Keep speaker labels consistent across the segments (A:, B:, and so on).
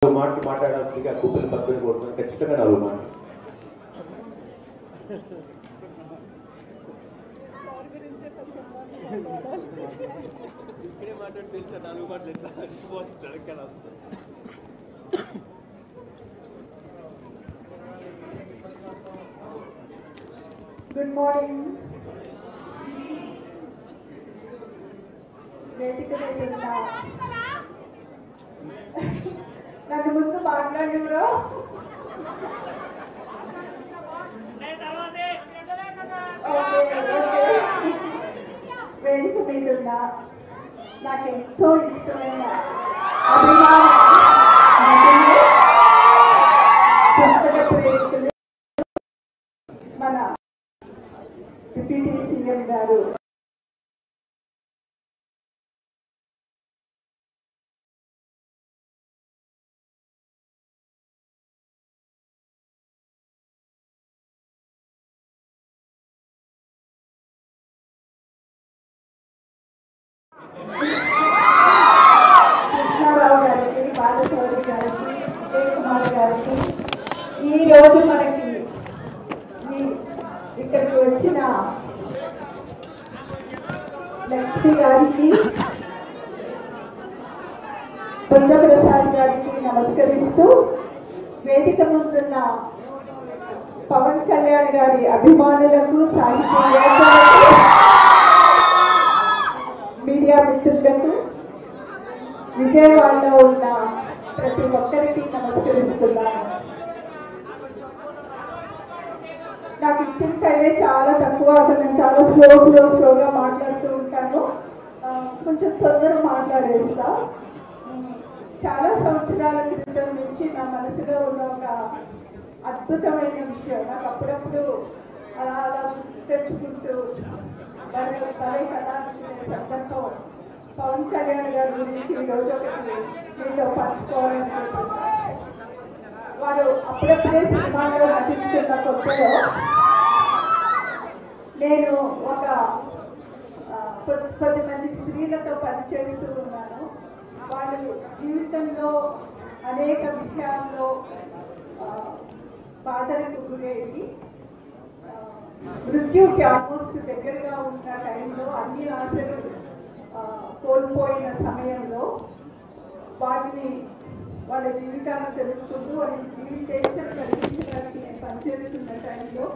A: మాటలు మాట్లాడాల్సిందిగా కుప్పలు పక్కన కొడుతున్నాను. ఖచ్చితంగా 4 మాటలు.
B: Good morning. వేదిక మీద ఉన్న నన్ను ముందు మాట్లాడి బ్రో. వేదిక మీద ఉన్న నాకు ఎంతో ఇష్టమైన అభిమాన పుస్తక ప్రేమికులు మన డిప్యూటీ సీఎం గారు కృష్ణారావు గారికి, బాలశౌరి గారికి, విజయకుమార్ గారికి, ఈరోజు మనకి ఇక్కడికి వచ్చిన లక్ష్మి గారికి, బృందప్రసాద్ గారికి నమస్కరిస్తూ, వేదిక ముందున్న పవన్ కళ్యాణ్ గారి అభిమానులకు, సాహిత్యవేత్తలకు, మీడియా మిత్రులకు, విజయవాడలో ఉన్న ప్రతి ఒక్కరికి నమస్కరిస్తున్నాను. నాకు ఇచ్చిన టైమే చాలా తక్కువ. అసలు నేను చాలా స్లోగా మాట్లాడుతూ ఉంటాను. కొంచెం తొందర మాట్లాడేస్తా. చాలా సంవత్సరాల క్రితం నుంచి నా మనసులో ఉన్న ఒక అద్భుతమైన విషయం నాకు అప్పుడప్పుడు అలా తెచ్చుకుంటూ భలే కదా అనుకునే సందర్భం పవన్ కళ్యాణ్ గారి గురించి ఈరోజు ఒకటి మీతో పంచుకోవాలనుకుంటున్నాను. వారు అప్పుడప్పుడే సినిమాలో నటిస్తున్న కొత్తలో నేను ఒక 10 మంది స్త్రీలతో పనిచేస్తూ ఉన్నాను. వాళ్ళు జీవితంలో అనేక విషయాల్లో బాధలకు గురయ్యి మృత్యుకి ఆల్మోస్ట్ దగ్గరగా ఉన్న టైంలో, అన్ని ఆశలు కోల్పోయిన సమయంలో వాళ్ళ జీవితాలను తెలుసుకుంటూ వాళ్ళ జీవితేషన్ కలిగించడానికి నేను పనిచేస్తున్న టైంలో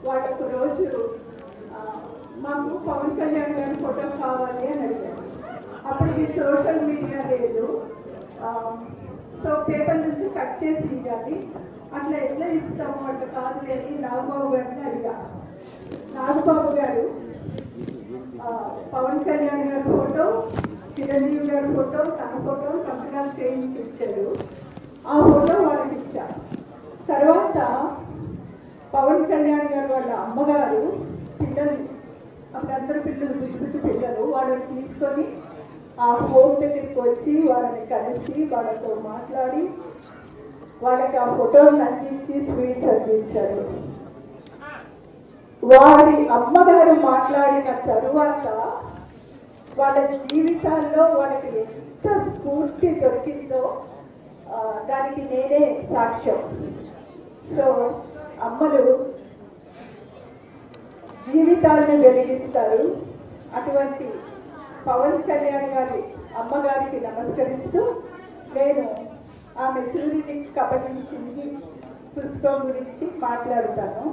B: వాళ్ళు ఒక రోజు మాకు పవన్ కళ్యాణ్ గారి ఫోటో కావాలి అని అడిగారు. అప్పటికి సోషల్ మీడియా లేదు. సో పేపర్ నుంచి కట్ చేసి ఇవ్వాలి. అట్లా ఎట్లా ఇస్తాము అట్లా కాదు లేదు. నాగబాబు గారిని అడిగా. నాగబాబు గారు పవన్ కళ్యాణ్ గారి ఫోటో, చిరంజీవి గారి ఫోటో, తన ఫోటో సంతకాలు చేయించి ఇచ్చారు. ఆ ఫోటో వాళ్ళకి ఇచ్చారు. తర్వాత పవన్ కళ్యాణ్ గారు వాళ్ళ అమ్మగారు పిల్లలు, అప్పుడందరూ పిల్లలు బుజ్జు పిల్లలు, వాళ్ళని తీసుకొని ఆ హోమ్ దగ్గరికి వచ్చి వాళ్ళని కలిసి వాళ్ళతో మాట్లాడి వాళ్ళకి ఆ ఫోటోలు అందించి స్వీట్స్ అందించారు. వారి అమ్మగారు మాట్లాడిన తరువాత వాళ్ళ జీవితాల్లో వాళ్ళకి ఎంత స్ఫూర్తి దొరికిందో దానికి నేనే సాక్ష్యం. సో అమ్మలు జీవితాలను వెలిగిస్తారు. అటువంటి పవన్ కళ్యాణ్ గారి అమ్మగారికి నమస్కరిస్తూ నేను ఆమె సూర్యుని కబలించింది పుస్తకం గురించి మాట్లాడుతాను.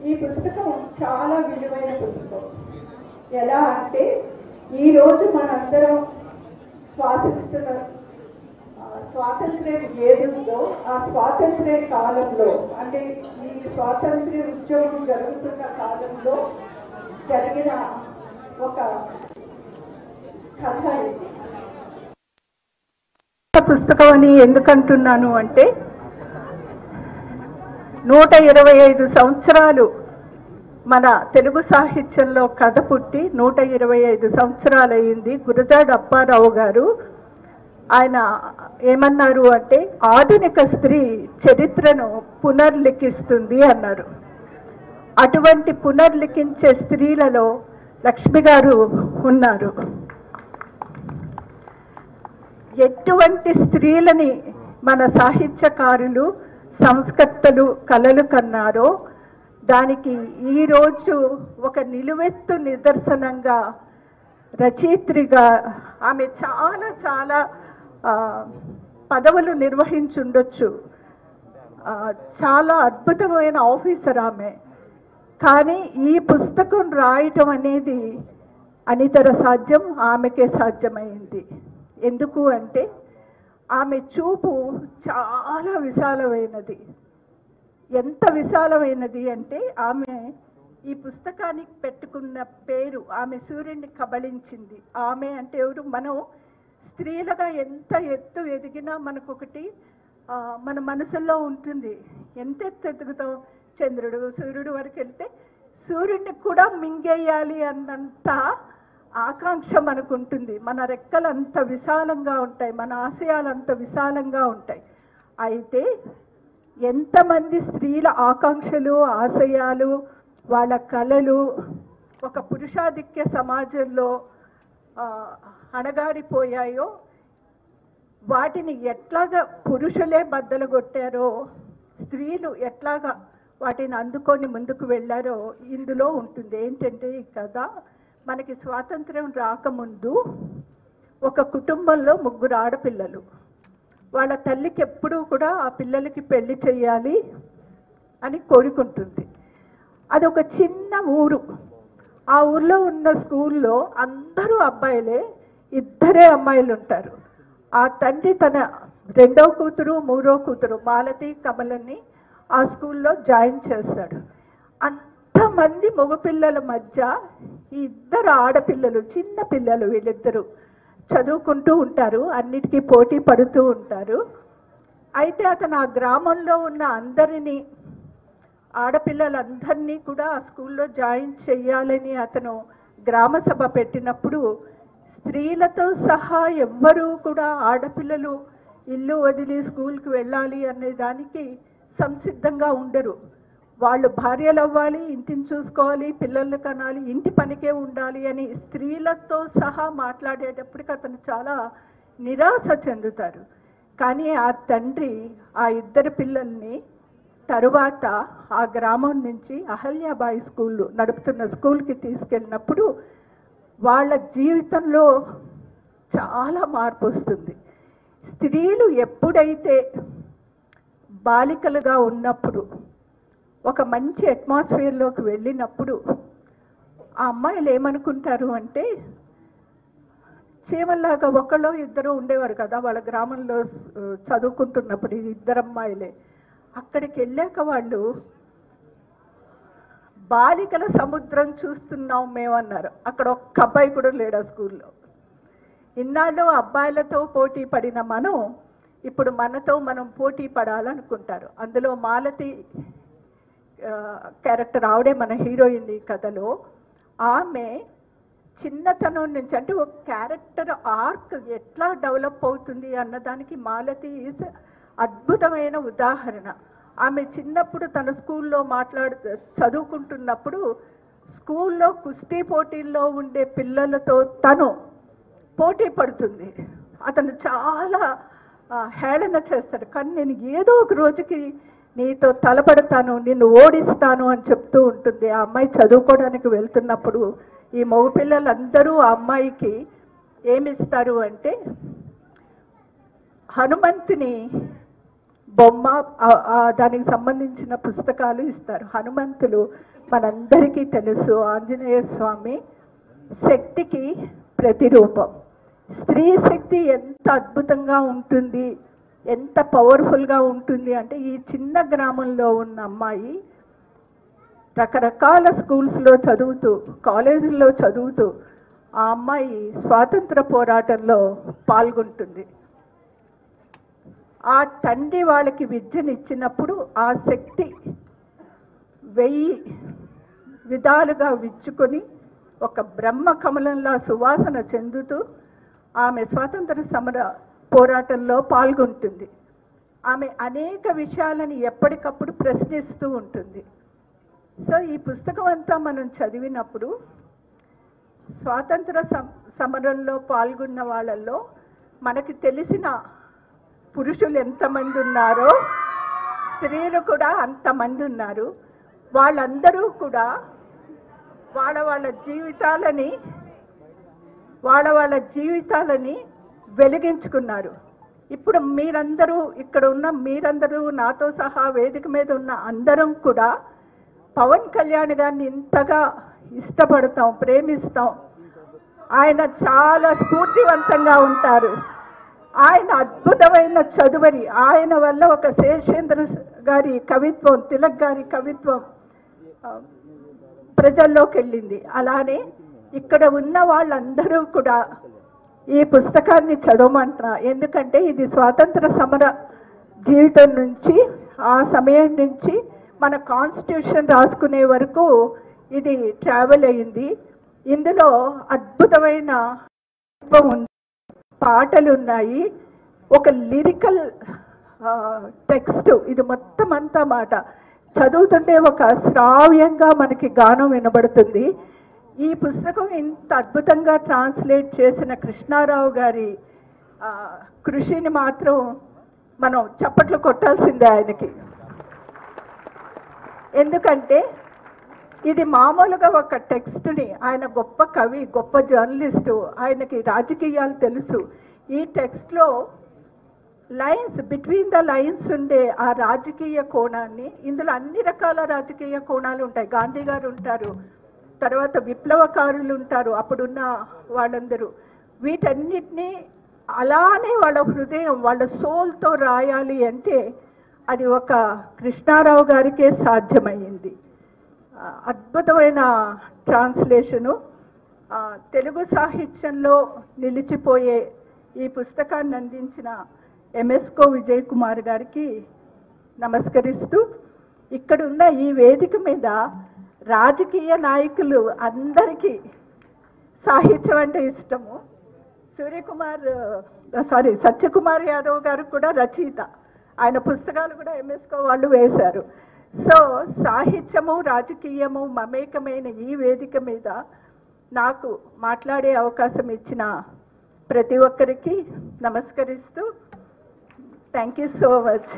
B: ఈ పుస్తకం చాలా విలువైన పుస్తకం. ఎలా అంటే ఈరోజు మనందరం శ్వాసిస్తున్న స్వాతంత్ర్యం ఏదుందో ఆ స్వాతంత్ర్య కాలంలో, అంటే ఈ స్వాతంత్ర్య ఉద్యమం జరుగుతున్న కాలంలో జరిగిన ఒక కథ ఇది. పుస్తకం అని ఎందుకంటున్నాను అంటే 125 సంవత్సరాలు మన తెలుగు సాహిత్యంలో కథ పుట్టి 125 సంవత్సరాలు అయింది. గురజాడ అప్పారావు గారు ఆయన ఏమన్నారు అంటే ఆధునిక స్త్రీ చరిత్రను పునర్లిఖిస్తుంది అన్నారు. అటువంటి పునర్లిఖించే స్త్రీలలో లక్ష్మి గారు ఉన్నారు. ఎటువంటి స్త్రీలని మన సాహిత్యకారులు సంస్కర్తలు కలలు కన్నారో దానికి ఈరోజు ఒక నిలువెత్తు నిదర్శనంగా రచయిత్రిగా ఆమె చాలా చాలా పదవులు నిర్వహించుండొచ్చు, చాలా అద్భుతమైన ఆఫీసర్ ఆమె. కానీ ఈ పుస్తకం రాయటం అనేది అనితర సాధ్యం, ఆమెకే సాధ్యమైంది. ఎందుకు అంటే ఆమె చూపు చాలా విశాలమైనది. ఎంత విశాలమైనది అంటే ఆమె ఈ పుస్తకానికి పెట్టుకున్న పేరు, ఆమె సూర్యుడిని కబళించింది. ఆమె అంటే ఎవరు? మనం స్త్రీలుగా ఎంత ఎత్తు ఎదిగినా మనకొకటి మన మనసులో ఉంటుంది. ఎంత ఎత్తు ఎదుగుతాం? చంద్రుడు సూర్యుడు వరకు వెళ్తే సూర్యుడిని కూడా మింగేయాలి అన్నంత ఆకాంక్ష మనకు ఉంటుంది. మన రెక్కలు అంత విశాలంగా ఉంటాయి, మన ఆశయాలు అంత విశాలంగా ఉంటాయి. అయితే ఎంతమంది స్త్రీల ఆకాంక్షలు, ఆశయాలు, వాళ్ళ కళలు ఒక పురుషాధిక్య సమాజంలో అణగారిపోయాయో, వాటిని ఎట్లాగా పురుషులే బద్దలు కొట్టారో, స్త్రీలు ఎట్లాగా వాటిని అందుకొని ముందుకు వెళ్ళారో ఇందులో ఉంటుంది. ఏంటంటే ఈ కథ మనకి స్వాతంత్రం రాకముందు ఒక కుటుంబంలో 3 ఆడపిల్లలు. వాళ్ళ తల్లికి ఎప్పుడూ కూడా ఆ పిల్లలకి పెళ్లి చేయాలి అని కోరుకుంటుంది. అది ఒక చిన్న ఊరు. ఆ ఊర్లో ఉన్న స్కూల్లో అందరూ అబ్బాయిలే, 2 అమ్మాయిలు ఉంటారు. ఆ తండ్రి తన 2వ కూతురు 3వ కూతురు మాలతి కమలని ఆ స్కూల్లో జాయిన్ చేస్తాడు. అంతమంది మగపిల్లల మధ్య ఈ 2 ఆడపిల్లలు, చిన్న పిల్లలు, వీళ్ళిద్దరూ చదువుకుంటూ ఉంటారు, అన్నిటికీ పోటీ పడుతూ ఉంటారు. అయితే అతను ఆ గ్రామంలో ఉన్న అందరినీ, ఆడపిల్లలందరినీ కూడా ఆ స్కూల్లో జాయిన్ చేయాలని అతను గ్రామ సభ పెట్టినప్పుడు స్త్రీలతో సహా ఎవ్వరూ కూడా ఆడపిల్లలు ఇల్లు వదిలి స్కూల్కి వెళ్ళాలి అనే దానికి సంసిద్ధంగా ఉండరు. వాళ్ళు భార్యలు అవ్వాలి, ఇంటిని చూసుకోవాలి, పిల్లల్ని కనాలి, ఇంటి పనికే ఉండాలి అని స్త్రీలతో సహా మాట్లాడేటప్పటికి అతను చాలా నిరాశ చెందుతారు. కానీ ఆ తండ్రి ఆ 2 పిల్లల్ని తరువాత ఆ గ్రామం నుంచి అహల్యాబాయి స్కూల్ నడుపుతున్న స్కూల్కి తీసుకెళ్ళినప్పుడు వాళ్ళ జీవితంలో చాలా మార్పు వస్తుంది. స్త్రీలు ఎప్పుడైతే బాలికలుగా ఉన్నప్పుడు ఒక మంచి అట్మాస్ఫియర్లోకి వెళ్ళినప్పుడు ఆ అమ్మాయిలు ఏమనుకుంటారు అంటే, చీమల్లాగా ఒకళ్ళు 2 ఉండేవారు కదా వాళ్ళ గ్రామంలో చదువుకుంటున్నప్పుడు, 2 అమ్మాయిలే. అక్కడికి వెళ్ళాక వాళ్ళు బాలికల సముద్రం చూస్తున్నాం మేమన్నారు. అక్కడ ఒక్క అబ్బాయి కూడా లేడు ఆ స్కూల్లో. ఇన్నాళ్ళు అబ్బాయిలతో పోటీ పడిన మనం ఇప్పుడు మనతో మనం పోటీ పడాలనుకుంటారు. అందులో మాలతి క్యారెక్టర్, ఆవిడే మన హీరోయిన్ ఈ కథలో. ఆమె చిన్నతనం నుంచి, అంటే ఒక క్యారెక్టర్ ఆర్క్ ఎట్లా డెవలప్ అవుతుంది అన్నదానికి మాలతి ఈజ్ అద్భుతమైన ఉదాహరణ. ఆమె చిన్నప్పుడు తన స్కూల్లో చదువుకుంటున్నప్పుడు స్కూల్లో కుస్తీ పోటీల్లో ఉండే పిల్లలతో తను పోటీ పడుతుంది. అతను చాలా హేళన చేస్తాడు. కానీ నేను ఏదో ఒక రోజుకి నీతో తలపడతాను, నిన్ను ఓడిస్తాను అని చెప్తూ ఉంటుంది. ఆ అమ్మాయి చదువుకోవడానికి వెళ్తున్నప్పుడు ఈ మగపిల్లలందరూ ఆ అమ్మాయికి ఏమిస్తారు అంటే హనుమంతుని బొమ్మ, దానికి సంబంధించిన పుస్తకాలు ఇస్తారు. హనుమంతులు మనందరికీ తెలుసు, ఆంజనేయ స్వామి శక్తికి ప్రతిరూపం. స్త్రీ శక్తి ఎంత అద్భుతంగా ఉంటుంది, ఎంత పవర్ఫుల్గా ఉంటుంది అంటే ఈ చిన్న గ్రామంలో ఉన్న అమ్మాయి రకరకాల స్కూల్స్లో చదువుతూ, కాలేజీల్లో చదువుతూ ఆ అమ్మాయి స్వాతంత్ర పోరాటంలో పాల్గొంటుంది. ఆ తండ్రి వాళ్ళకి విద్యనిచ్చినప్పుడు ఆ శక్తి 1000 విధాలుగా విచ్చుకొని ఒక బ్రహ్మ కమలంలా సువాసన చెందుతూ ఆమె స్వాతంత్ర సమర పోరాటంలో పాల్గొంటుంది. ఆమె అనేక విషయాలని ఎప్పటికప్పుడు ప్రశ్నిస్తూ ఉంటుంది. సో ఈ పుస్తకం అంతా మనం చదివినప్పుడు స్వాతంత్ర సమరంలో పాల్గొన్న వాళ్ళల్లో మనకి తెలిసిన పురుషులు ఎంతమంది ఉన్నారో స్త్రీలు కూడా అంతమంది ఉన్నారు. వాళ్ళందరూ కూడా వాళ్ళ జీవితాలని వెలిగించుకున్నారు. ఇప్పుడు మీరందరూ ఇక్కడ ఉన్న మీరందరూ నాతో సహా వేదిక మీద ఉన్న అందరం కూడా పవన్ కళ్యాణ్ గారిని ఇంతగా ఇష్టపడతాం, ప్రేమిస్తాం. ఆయన చాలా స్ఫూర్తివంతంగా ఉంటారు. ఆయన అద్భుతమైన చదువరి. ఆయన వల్ల ఒక శేషేంద్ర గారి కవిత్వం, తిలక్ గారి కవిత్వం ప్రజల్లోకి వెళ్ళింది. అలానే ఇక్కడ ఉన్న వాళ్ళందరూ కూడా ఈ పుస్తకాన్ని చదవమంటున్నా. ఎందుకంటే ఇది స్వాతంత్ర సమర జీవితం నుంచి, ఆ సమయం నుంచి మన కాన్స్టిట్యూషన్ రాసుకునే వరకు ఇది ట్రావెల్ అయింది. ఇందులో అద్భుతమైన పాటలు ఉన్నాయి, ఒక లిరికల్ టెక్స్ట్. ఇది మొత్తం అంతా మాట చదువుతుంటే ఒక శ్రావ్యంగా మనకి గానం వినబడుతుంది. ఈ పుస్తకం ఇంత అద్భుతంగా ట్రాన్స్లేట్ చేసిన కృష్ణారావు గారి కృషిని మాత్రం మనం చప్పట్లు కొట్టాల్సిందే ఆయనకి. ఎందుకంటే ఇది మామూలుగా ఒక టెక్స్ట్ని, ఆయన గొప్ప కవి, గొప్ప జర్నలిస్టు, ఆయనకి రాజకీయాలు తెలుసు. ఈ టెక్స్ట్లో లైన్స్, బిట్వీన్ ద లైన్స్ ఉండే ఆ రాజకీయ కోణాన్ని, ఇందులో అన్ని రకాల రాజకీయ కోణాలు ఉంటాయి. గాంధీ గారు ఉంటారు, తర్వాత విప్లవకారులు ఉంటారు, అప్పుడున్న వాళ్ళందరూ. వీటన్నిటినీ అలానే వాళ్ళ హృదయం, వాళ్ళ సోల్తో రాయాలి అంటే అది ఒక కృష్ణారావు గారికే సాధ్యమయ్యింది. అద్భుతమైన ట్రాన్స్లేషను. తెలుగు సాహిత్యంలో నిలిచిపోయే ఈ పుస్తకాన్ని అందించిన ఎంఎస్కో విజయ్ కుమార్ గారికి నమస్కరిస్తూ, ఇక్కడున్న ఈ వేదిక మీద రాజకీయ నాయకులు అందరికీ సాహిత్యం అంటే ఇష్టము. సత్యకుమార్ యాదవ్ గారు కూడా రచయిత, ఆయన పుస్తకాలు కూడా ఎంఎస్కో వాళ్ళు వేశారు. సో సాహిత్యము రాజకీయము మమేకమైన ఈ వేదిక మీద నాకు మాట్లాడే అవకాశం ఇచ్చిన ప్రతి ఒక్కరికి నమస్కరిస్తూ, థ్యాంక్ యూ సో మచ్.